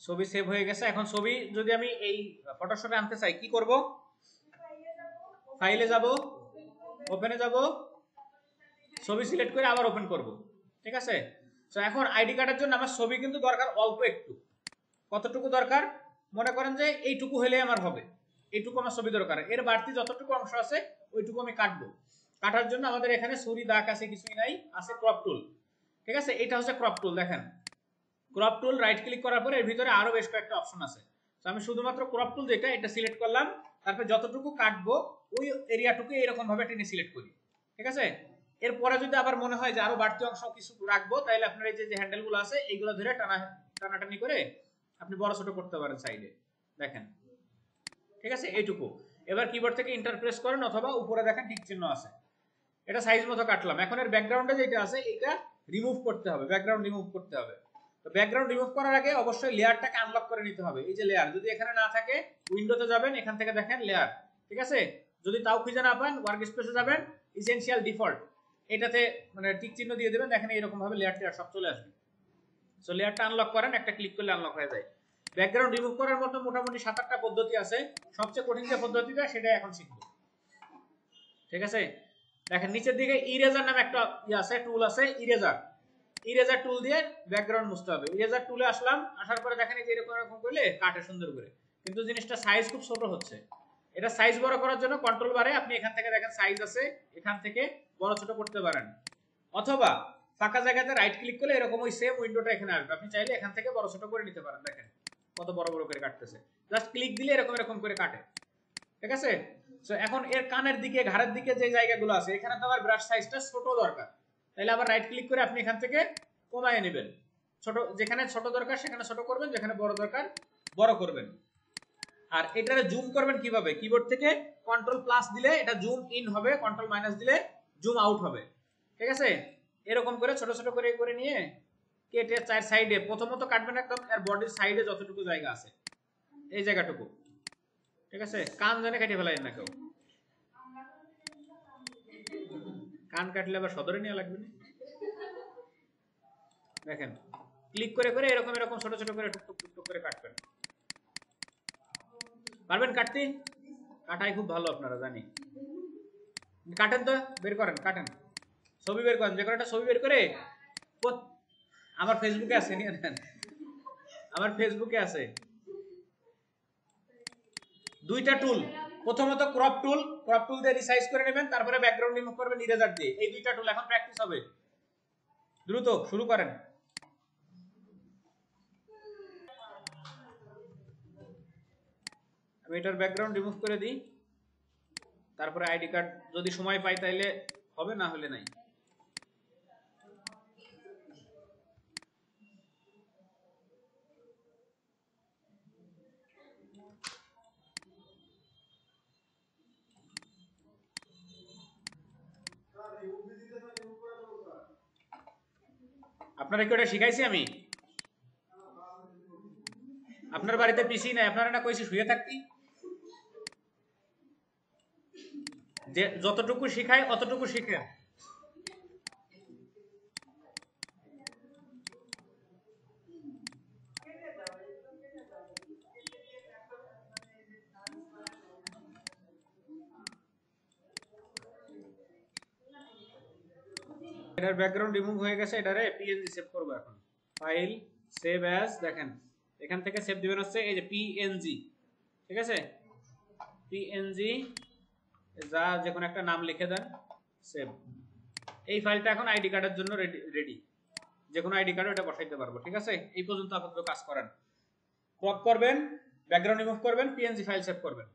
ছবি সেভ হয়ে গেছে। এখন ছবি যদি আমি এই ফটোশপে আনতে চাই কি করব? ফাইলে যাব, ওপেনে যাব, ছবি সিলেক্ট করে আবার ওপেন করব। ঠিক আছে? তো এখন আইডি কার্ডের জন্য আমার ছবি কিন্তু দরকার অল্প একটু। কতটুকু দরকার? মনে করেন যে এইটুকু হলে আমার হবে, এইটুকু আমার ছবি দরকার। এর বাড়তি যতটুকু অংশ আছে ওইটুকু আমি কাটবো। কাটার জন্য আমাদের এখানে ছুরি দাগ আছে, কিছুই নাই, আছে ক্রপ টুল। ঠিক আছে? এটা হচ্ছে ক্রপ টুল। দেখেন ক্রপ টুল রাইট ক্লিক করার পরে এর ভিতরে আরো বেশ কয়েকটা অপশন আছে। তো আমি শুধুমাত্র ক্রপ টুল যেটা এটা সিলেক্ট করলাম, তারপর যতটুকু কাটবো ওই এরিয়াটুকু এরকম ভাবে টেনে সিলেক্ট করি। ঠিক আছে? এরপরে যদি আবার মনে হয় যে আরো বাড়তি অংশ কিছু রাখবো, তাহলে আপনার এই যে হ্যান্ডেলগুলো আছে এইগুলো ধরে টানাটানি করে আপনি বড় ছোট করতে পারেন সাইডে। দেখেন, ঠিক আছে? এইটুকু। এবার কিবোর্ড থেকে ইন্টার প্রেস করেন অথবা উপরে দেখেন টিক চিহ্ন আছে, এটা সাইজ মতো কাটলাম। এখন এর ব্যাকগ্রাউন্ডে যেটা আছে এটা রিমুভ করতে হবে, ব্যাকগ্রাউন্ড রিমুভ করতে হবে। তো ব্যাকগ্রাউন্ড রিমুভ করার আগে অবশ্যই লেয়ারটাকে আনলক করে নিতে হবে। এই যে লেয়ার যদি এখানে না থাকে উইন্ডোতে যাবেন, এখান থেকে দেখেন লেয়ার। ঠিক আছে? যদি তাও খুঁজে না পান ওয়ার্ক স্পেসে যাবেন, এসেনশিয়াল ডিফল্ট এটাতে মানে টিক চিহ্ন দিয়ে দেবেন। দেখেন এইরকম ভাবে লেয়ার টেয়ার সব চলে আসবে। সো লেয়ারটা আনলক করেন, একটা ক্লিক করলে আনলক হয়ে যায়। ব্যাকগ্রাউন্ড রিমুভ করার মতো মোটামুটি 7-8টা পদ্ধতি আছে। সবচেয়ে কঠিন যে পদ্ধতিটা সেটা এখন শিখব। ঠিক আছে? দেখেন নিচের দিকে ইরেজার নামে একটা আছে, টুল আছে, ইরেজার টুল দিয়ে ব্যাকগ্রাউন্ড মুছতে হবে। ইরেজার টুলে আসলাম, আসার পরে দেখেন এই যে এরকম করলে কাটে সুন্দর করে, কিন্তু জিনিসটা সাইজ খুব ছোট হচ্ছে। এটা সাইজ বড় করার জন্য কন্ট্রোল বারে আপনি এখান থেকে দেখেন সাইজ আছে, এখান থেকে বড় ছোট করতে পারেন, অথবা ফাঁকা জায়গাতে রাইট ক্লিক করলে এরকম ওই সেম উইন্ডোটা এখানে আসবে। আপনি চাইলে এখান থেকে বড় ছোট করে নিতে পারেন। দেখেন কত বড় বড় করে কাটতেছে, জাস্ট ক্লিক দিলে এরকম করে কাটে। ঠিক আছে? সো এখন এর কানের দিকে, ঘাড়ের দিকে যে জায়গাগুলো আছে এখানে তো আবার ব্রাশ সাইজটা ছোট দরকার, তাহলে আবার রাইট ক্লিক করে আপনি এখান থেকে কমায় নেবেন। ছোট যেখানে ছোট দরকার সেখানে ছোট করবেন, যেখানে বড় দরকার বড় করবেন। আর এটারে জুম করবেন কিভাবে? কিবোর্ড থেকে কন্ট্রোল প্লাস দিলে এটা জুম ইন হবে, কন্ট্রোল মাইনাস দিলে জুম আউট হবে। ঠিক আছে? এরকম করে ছোট ছোট করে করে নিয়ে কেটে চার সাইডে প্রথমত কাটবেন একদম এর বডির সাইডে যতটুকু জায়গা আছে এই জায়গাটুকু। ঠিক আছে? কান জানে কেটে ফেলাইন না কেউ, কান কাটলে আবার সদরে নিয়ে লাগবে না। দেখেন ক্লিক করে করে এরকম ছোট ছোট করে টুক টুক করে কাটবেন। পারবেন কাটতে? কাটাই খুব ভালো আপনারা জানি। কাটেন তো, বের করেন, কাটেন, ছবি বের করেন, যে কোনো একটা ছবি বের করে আমার ফেসবুকে আছে, নিয়ে নেন, আমার ফেসবুকে আছে দুইটা টুল। প্রথমত ক্রপ টুল দিয়ে রিসাইজ করে নেবেন, তারপরে ব্যাকগ্রাউন্ড রিমুভ করবেন ইরেজার দিয়ে। এই দুইটা টুল এখন প্র্যাকটিস হবে, দ্রুত শুরু করেন। আমি এটার ব্যাকগ্রাউন্ড রিমুভ করে দিই, তারপরে আইডি কার্ড যদি সময় পাই তাইলে হবে, না হলে নাই। আপনারা কি ওটা শিখাইছি আমি? আপনার বাড়িতে পিসি নাই, আপনারা না কইছি শুয়ে থাকতি, যে যতটুকু শিখাই অতটুকু শিখেন। এটার ব্যাকগ্রাউন্ড রিমুভ হয়ে গেছে, এটারে পিএনজি সেভ করব। এখন ফাইল, সেভ অ্যাজ, দেখেন এখান থেকে সেভ দিবেন হচ্ছে এই যে পিএনজি। ঠিক আছে? পিএনজি যা যে কোনো একটা নাম লিখে দেন, সেভ। এই ফাইলটা এখন আইডি কার্ডের জন্য রেডি, যে কোনো আইডি কার্ডে এটা বসাইতে পারবো। ঠিক আছে? এই পর্যন্ত আপাতত কাজ করেন। ক্রপ করবেন, ব্যাকগ্রাউন্ড রিমুভ করবেন, পিএনজি ফাইল সেভ করবেন।